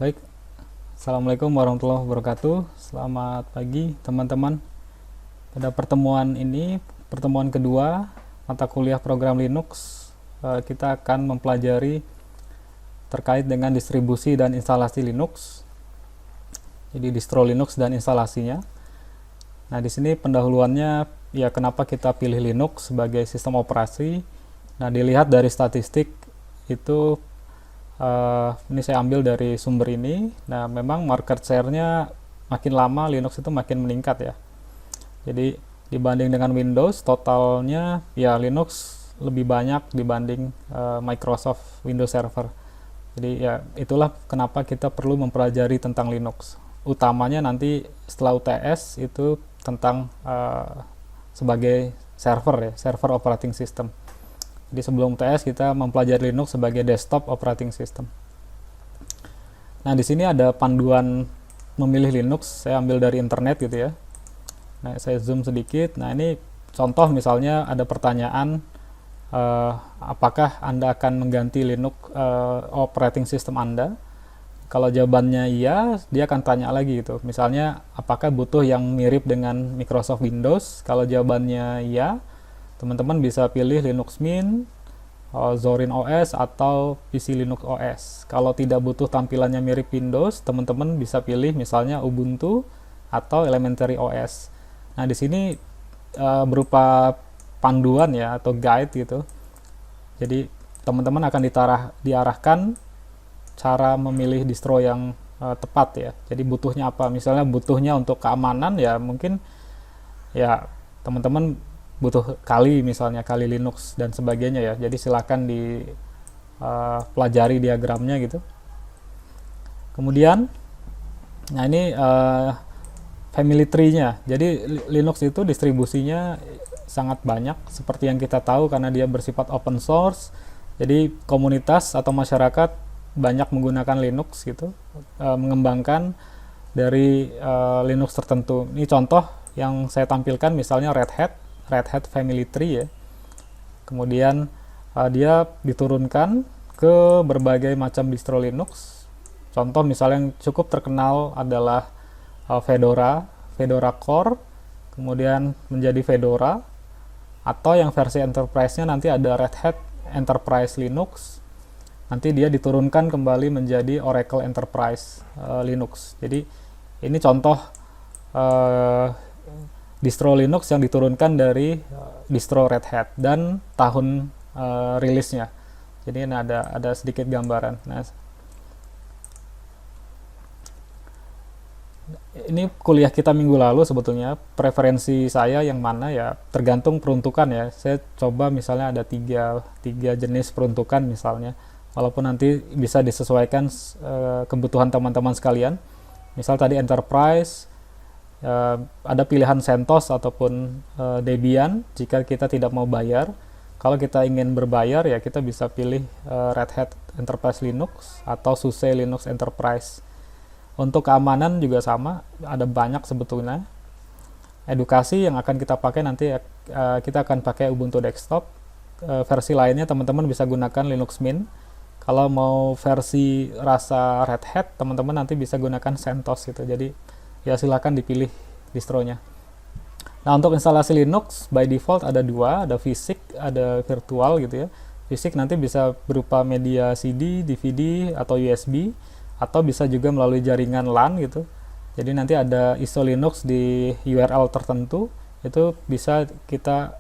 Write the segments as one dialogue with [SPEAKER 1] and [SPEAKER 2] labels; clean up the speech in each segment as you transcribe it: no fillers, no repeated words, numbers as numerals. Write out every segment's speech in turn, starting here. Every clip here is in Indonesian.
[SPEAKER 1] Baik, Assalamualaikum warahmatullahi wabarakatuh. Selamat pagi teman-teman. Pada pertemuan ini, pertemuan kedua mata kuliah program Linux, kita akan mempelajari terkait dengan distribusi dan instalasi Linux. Jadi distro Linux dan instalasinya. Nah, di sini pendahuluannya ya kenapa kita pilih Linux sebagai sistem operasi. Nah, dilihat dari statistik itu ini saya ambil dari sumber ini. Nah, memang market share-nya makin lama Linux itu makin meningkat ya. Jadi dibanding dengan Windows, totalnya ya Linux lebih banyak dibanding Microsoft Windows Server. Jadi ya itulah kenapa kita perlu mempelajari tentang Linux. Utamanya nanti setelah UTS itu tentang sebagai server ya, server operating system. Jadi sebelum UTS kita mempelajari Linux sebagai desktop operating system. Nah, di sini ada panduan memilih Linux, saya ambil dari internet gitu ya. Nah, saya zoom sedikit. Nah, ini contoh misalnya ada pertanyaan, apakah Anda akan mengganti Linux operating system Anda? Kalau jawabannya iya, dia akan tanya lagi gitu. Misalnya, apakah butuh yang mirip dengan Microsoft Windows? Kalau jawabannya iya, teman-teman bisa pilih Linux Mint, Zorin OS, atau PC Linux OS. Kalau tidak butuh tampilannya mirip Windows, teman-teman bisa pilih misalnya Ubuntu atau Elementary OS. Nah, di sini berupa panduan ya atau guide gitu. Jadi teman-teman akan diarahkan cara memilih distro yang tepat ya. Jadi butuhnya apa? Misalnya butuhnya untuk keamanan ya mungkin ya teman-teman butuh Kali misalnya, Kali Linux dan sebagainya ya. Jadi silakan pelajari diagramnya gitu. Kemudian, nah ini family tree-nya. Jadi Linux itu distribusinya sangat banyak seperti yang kita tahu karena dia bersifat open source. Jadi komunitas atau masyarakat banyak menggunakan Linux gitu, mengembangkan dari Linux tertentu. Ini contoh yang saya tampilkan misalnya Red Hat Family Tree ya. Kemudian dia diturunkan ke berbagai macam distro Linux. Contoh misalnya yang cukup terkenal adalah Fedora Core, kemudian menjadi Fedora, atau yang versi enterprise-nya nanti ada Red Hat Enterprise Linux. Nanti dia diturunkan kembali menjadi Oracle Enterprise Linux. Jadi ini contoh distro Linux yang diturunkan dari distro Red Hat dan tahun rilisnya. Jadi ini ada sedikit gambaran. Nah, ini kuliah kita minggu lalu sebetulnya. Preferensi saya yang mana ya tergantung peruntukan ya. Saya coba misalnya ada tiga jenis peruntukan misalnya. Walaupun nanti bisa disesuaikan kebutuhan teman-teman sekalian. Misal tadi enterprise, ada pilihan CentOS ataupun Debian jika kita tidak mau bayar. Kalau kita ingin berbayar ya kita bisa pilih Red Hat Enterprise Linux atau SUSE Linux Enterprise. Untuk keamanan juga sama, ada banyak sebetulnya. Edukasi yang akan kita pakai nanti kita akan pakai Ubuntu Desktop. Versi lainnya teman-teman bisa gunakan Linux Mint. Kalau mau versi rasa Red Hat, teman-teman nanti bisa gunakan CentOS gitu. Jadi ya silakan dipilih distronya. Nah, untuk instalasi Linux by default ada dua, ada fisik, ada virtual gitu ya. Fisik nanti bisa berupa media CD, DVD, atau USB, atau bisa juga melalui jaringan LAN gitu. Jadi nanti ada ISO Linux di URL tertentu, itu bisa kita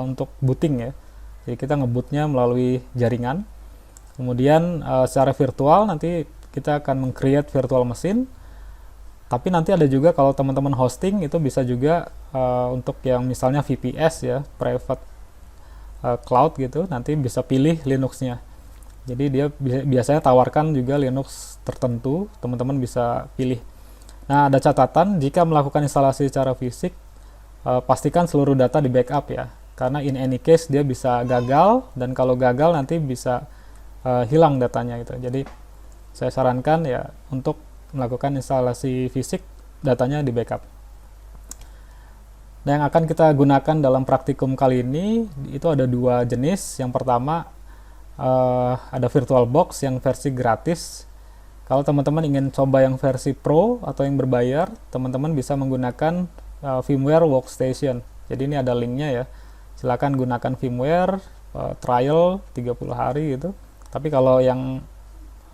[SPEAKER 1] untuk booting ya. Jadi kita nge-bootnya melalui jaringan. Kemudian secara virtual nanti kita akan meng-create virtual machine. Tapi nanti ada juga kalau teman-teman hosting itu bisa juga untuk yang misalnya VPS ya, private cloud gitu, nanti bisa pilih Linux-nya. Jadi dia biasanya tawarkan juga Linux tertentu, teman-teman bisa pilih. Nah, ada catatan jika melakukan instalasi secara fisik, pastikan seluruh data di backup ya. Karena in any case dia bisa gagal, dan kalau gagal nanti bisa hilang datanya gitu. Jadi saya sarankan ya untuk melakukan instalasi fisik, datanya di backup. Nah, yang akan kita gunakan dalam praktikum kali ini itu ada dua jenis. Yang pertama ada VirtualBox yang versi gratis. Kalau teman-teman ingin coba yang versi Pro atau yang berbayar, teman-teman bisa menggunakan VMware Workstation. Jadi ini ada linknya ya. Silakan gunakan VMware trial 30 hari gitu. Tapi kalau yang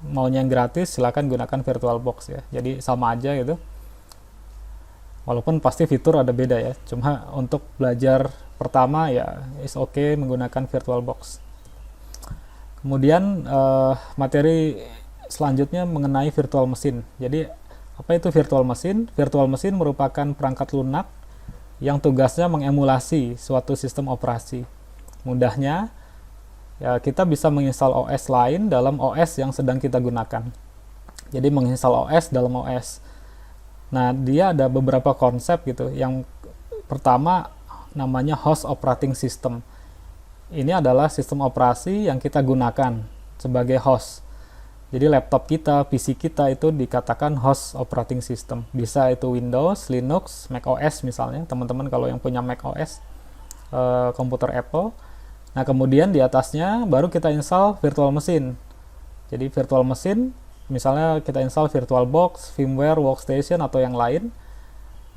[SPEAKER 1] maunya yang gratis, silakan gunakan VirtualBox ya. Jadi sama aja gitu. Walaupun pasti fitur ada beda ya. Cuma untuk belajar pertama ya is okay menggunakan VirtualBox. Kemudian materi selanjutnya mengenai virtual machine. Jadi apa itu virtual machine? Virtual machine merupakan perangkat lunak yang tugasnya mengemulasi suatu sistem operasi. Mudahnya ya kita bisa menginstal OS lain dalam OS yang sedang kita gunakan. Jadi menginstal OS dalam OS. Nah, dia ada beberapa konsep gitu. Yang pertama namanya host operating system. Ini adalah sistem operasi yang kita gunakan sebagai host. Jadi laptop kita, PC kita itu dikatakan host operating system. Bisa itu Windows, Linux, Mac OS misalnya. Teman-teman kalau yang punya Mac OS, komputer Apple. Nah, kemudian di atasnya baru kita install virtual machine. Jadi virtual machine, misalnya kita install VirtualBox, VMware Workstation atau yang lain.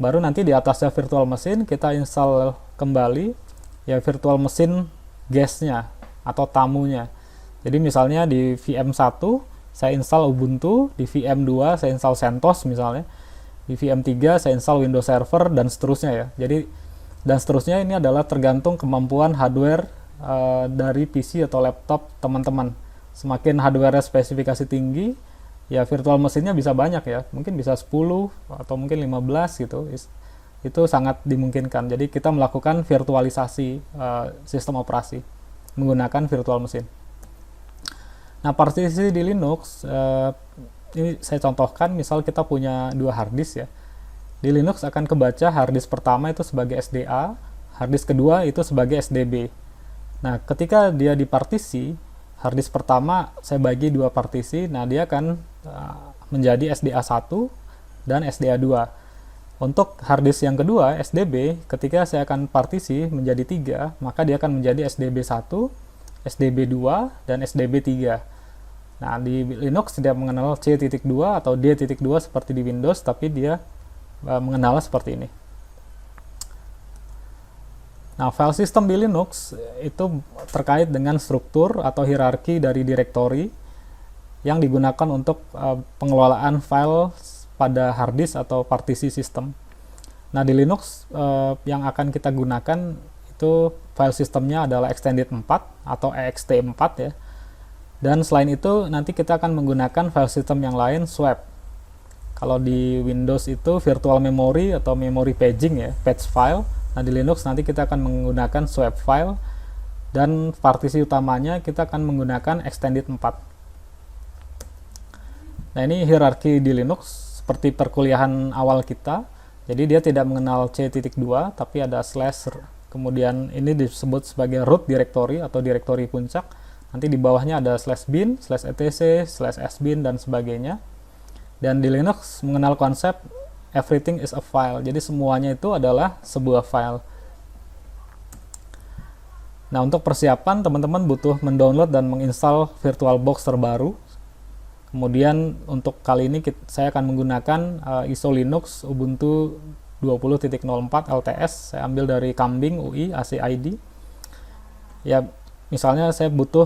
[SPEAKER 1] Baru nanti di atasnya virtual machine kita install kembali ya virtual machine guest-nya atau tamunya. Jadi misalnya di VM1 saya install Ubuntu, di VM2 saya install CentOS misalnya, di VM3 saya install Windows Server dan seterusnya ya. Jadi dan seterusnya ini adalah tergantung kemampuan hardware dari PC atau laptop teman-teman. Semakin hardware spesifikasi tinggi, ya virtual mesinnya bisa banyak ya. Mungkin bisa 10 atau mungkin 15 gitu. Itu sangat dimungkinkan. Jadi kita melakukan virtualisasi sistem operasi menggunakan virtual machine. Nah, partisi di Linux ini saya contohkan, misal kita punya 2 harddisk ya. Di Linux akan kebaca harddisk pertama itu sebagai SDA, harddisk kedua itu sebagai SDB. Nah, ketika dia dipartisi, harddisk pertama saya bagi 2 partisi, nah dia akan menjadi SDA1 dan SDA2. Untuk harddisk yang kedua, SDB, ketika saya akan partisi menjadi 3, maka dia akan menjadi SDB1, SDB2, dan SDB3. Nah, di Linux tidak mengenal C.2 atau D.2 seperti di Windows, tapi dia mengenal seperti ini. Nah, file system di Linux itu terkait dengan struktur atau hierarki dari direktori yang digunakan untuk pengelolaan file pada harddisk atau partisi sistem. Nah, di Linux yang akan kita gunakan itu file sistemnya adalah extended 4 atau ext4 ya. Dan selain itu nanti kita akan menggunakan file system yang lain swap. Kalau di Windows itu virtual memory atau memory paging ya, page file. Nah, di Linux nanti kita akan menggunakan swap file dan partisi utamanya kita akan menggunakan extended 4. Nah, ini hierarki di Linux seperti perkuliahan awal kita. Jadi dia tidak mengenal C.2 tapi ada slash, kemudian ini disebut sebagai root directory atau direktori puncak. Nanti di bawahnya ada slash bin, slash etc, slash sbin dan sebagainya. Dan di Linux mengenal konsep everything is a file. Jadi semuanya itu adalah sebuah file. Nah, untuk persiapan teman-teman butuh mendownload dan menginstal VirtualBox terbaru. Kemudian untuk kali ini saya akan menggunakan ISO Linux Ubuntu 20.04 LTS. Saya ambil dari Kambing UI ACID. Ya, misalnya saya butuh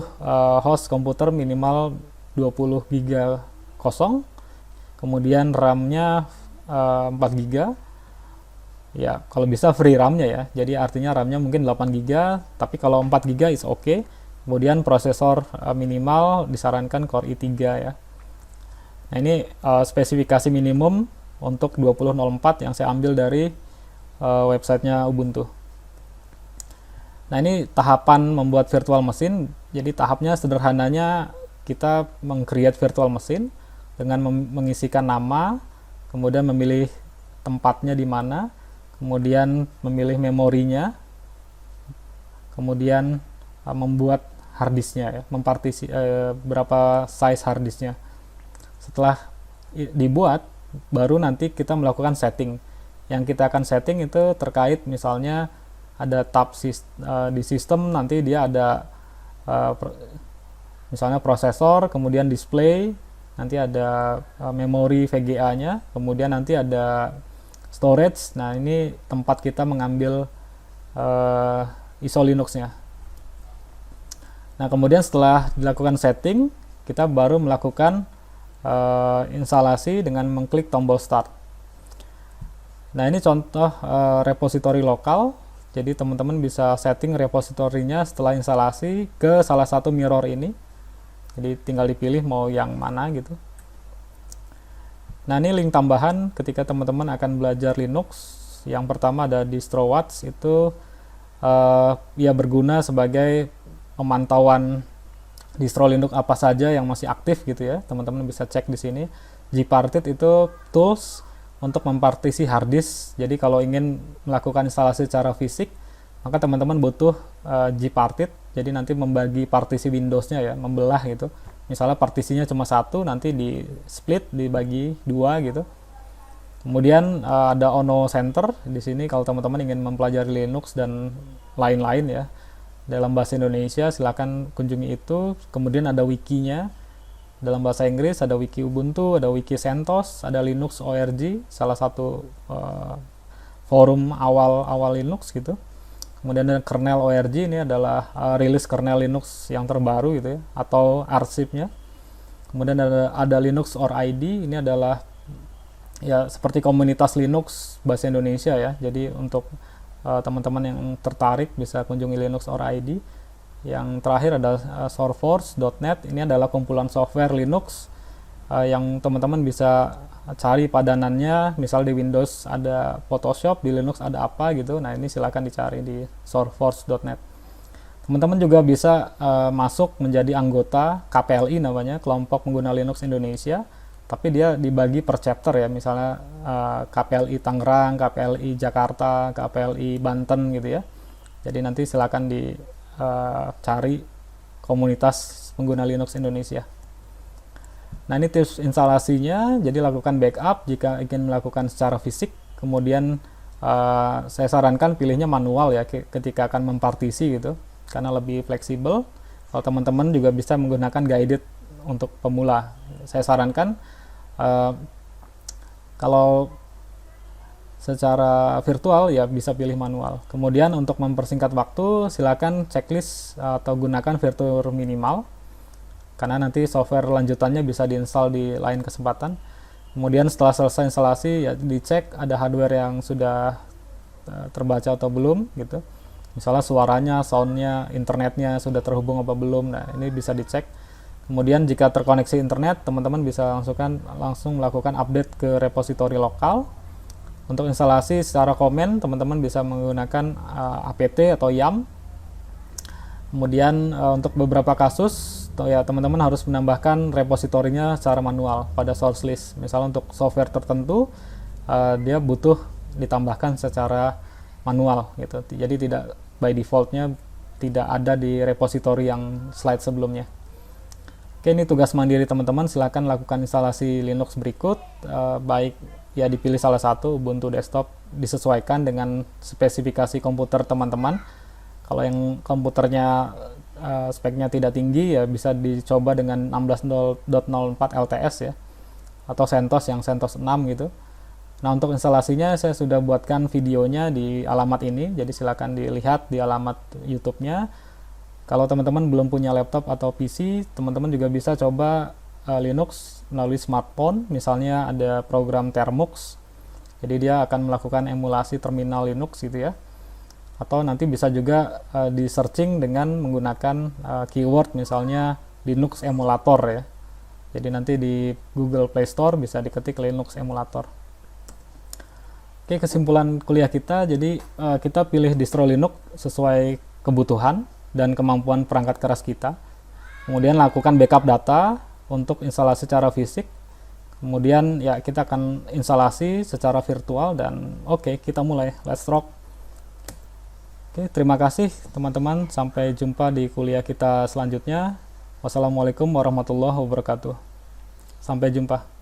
[SPEAKER 1] host komputer minimal 20 GB kosong. Kemudian RAM-nya 4 GB. Ya, kalau bisa free RAM-nya ya. Jadi artinya RAM-nya mungkin 8 GB, tapi kalau 4 GB is oke. Kemudian prosesor minimal disarankan Core i3 ya. Nah, ini spesifikasi minimum untuk 2004 yang saya ambil dari websitenya Ubuntu. Nah, ini tahapan membuat virtual machine. Jadi tahapnya sederhananya kita meng-create virtual machine dengan mengisikan nama, kemudian memilih tempatnya di mana, kemudian memilih memorinya, kemudian membuat harddisknya ya, mempartisi berapa size harddisknya. Setelah dibuat, baru nanti kita melakukan setting. Yang kita akan setting itu terkait misalnya ada tab di sistem, nanti dia ada misalnya prosesor, kemudian display, nanti ada memori VGA-nya, kemudian nanti ada storage. Nah, ini tempat kita mengambil ISO Linux-nya. Nah, kemudian setelah dilakukan setting, kita baru melakukan instalasi dengan mengklik tombol start. Nah, ini contoh repositori lokal. Jadi teman-teman bisa setting repositorinya setelah instalasi ke salah satu mirror ini. Jadi tinggal dipilih mau yang mana gitu. Nah, ini link tambahan ketika teman-teman akan belajar Linux. Yang pertama ada DistroWatch, itu ya berguna sebagai pemantauan distro Linux apa saja yang masih aktif gitu ya. Teman-teman bisa cek di sini. Gparted itu tools untuk mempartisi hard disk. Jadi kalau ingin melakukan instalasi secara fisik, maka teman-teman butuh Gparted. Jadi nanti membagi partisi Windows-nya ya, membelah gitu. Misalnya partisinya cuma satu, nanti di split, dibagi dua gitu. Kemudian ada Ono Center di sini kalau teman-teman ingin mempelajari Linux dan lain-lain ya dalam bahasa Indonesia, silakan kunjungi itu. Kemudian ada wikinya dalam bahasa Inggris, ada wiki Ubuntu, ada wiki CentOS, ada Linux ORG, salah satu forum awal Linux gitu. Kemudian ada kernel ORG, ini adalah rilis kernel Linux yang terbaru gitu ya, atau arsipnya. Kemudian ada Linux or ID, ini adalah ya seperti komunitas Linux bahasa Indonesia ya. Jadi untuk teman-teman yang tertarik bisa kunjungi Linux or ID. Yang terakhir ada sourceforge.net, ini adalah kumpulan software Linux yang teman-teman bisa cari padanannya. Misal di Windows ada Photoshop, di Linux ada apa gitu. Nah, ini silakan dicari di sourceforge.net. Teman-teman juga bisa masuk menjadi anggota KPLI namanya, Kelompok Pengguna Linux Indonesia, tapi dia dibagi per chapter ya. Misalnya KPLI Tangerang, KPLI Jakarta, KPLI Banten gitu ya. Jadi nanti silakan dicari komunitas pengguna Linux Indonesia. Nah, ini tips instalasinya. Jadi lakukan backup jika ingin melakukan secara fisik. Kemudian saya sarankan pilihnya manual ya ketika akan mempartisi gitu, karena lebih fleksibel. Kalau teman-teman juga bisa menggunakan guided untuk pemula. Saya sarankan kalau secara virtual ya bisa pilih manual. Kemudian untuk mempersingkat waktu, silakan checklist atau gunakan Virtual Minimal, karena nanti software lanjutannya bisa diinstal di lain kesempatan. Kemudian setelah selesai instalasi ya dicek ada hardware yang sudah terbaca atau belum gitu. Misalnya suaranya, soundnya, internetnya sudah terhubung apa belum. Nah, ini bisa dicek. Kemudian jika terkoneksi internet, teman-teman bisa langsung melakukan update ke repositori lokal. Untuk instalasi secara komen, teman-teman bisa menggunakan apt atau yum. Kemudian untuk beberapa kasus ya teman-teman harus menambahkan repositorinya secara manual pada source list. Misalnya untuk software tertentu dia butuh ditambahkan secara manual gitu. Jadi tidak by defaultnya tidak ada di repositori yang slide sebelumnya. Oke, ini tugas mandiri teman-teman. Silakan lakukan instalasi Linux berikut, baik ya dipilih salah satu Ubuntu desktop, disesuaikan dengan spesifikasi komputer teman-teman. Kalau yang komputernya speknya tidak tinggi ya bisa dicoba dengan 16.04 LTS ya, atau CentOS yang CentOS 6 gitu. Nah, untuk instalasinya saya sudah buatkan videonya di alamat ini, jadi silakan dilihat di alamat YouTube-nya. Kalau teman-teman belum punya laptop atau PC, teman-teman juga bisa coba Linux melalui smartphone. Misalnya ada program Termux, jadi dia akan melakukan emulasi terminal Linux gitu ya. Atau nanti bisa juga di searching dengan menggunakan keyword misalnya Linux emulator ya. Jadi nanti di Google Play Store bisa diketik Linux emulator. Oke, kesimpulan kuliah kita, jadi kita pilih distro Linux sesuai kebutuhan dan kemampuan perangkat keras kita. Kemudian lakukan backup data untuk instalasi secara fisik. Kemudian ya kita akan instalasi secara virtual dan oke, kita mulai. Let's rock. Oke, terima kasih teman-teman. Sampai jumpa di kuliah kita selanjutnya. Wassalamualaikum warahmatullahi wabarakatuh. Sampai jumpa.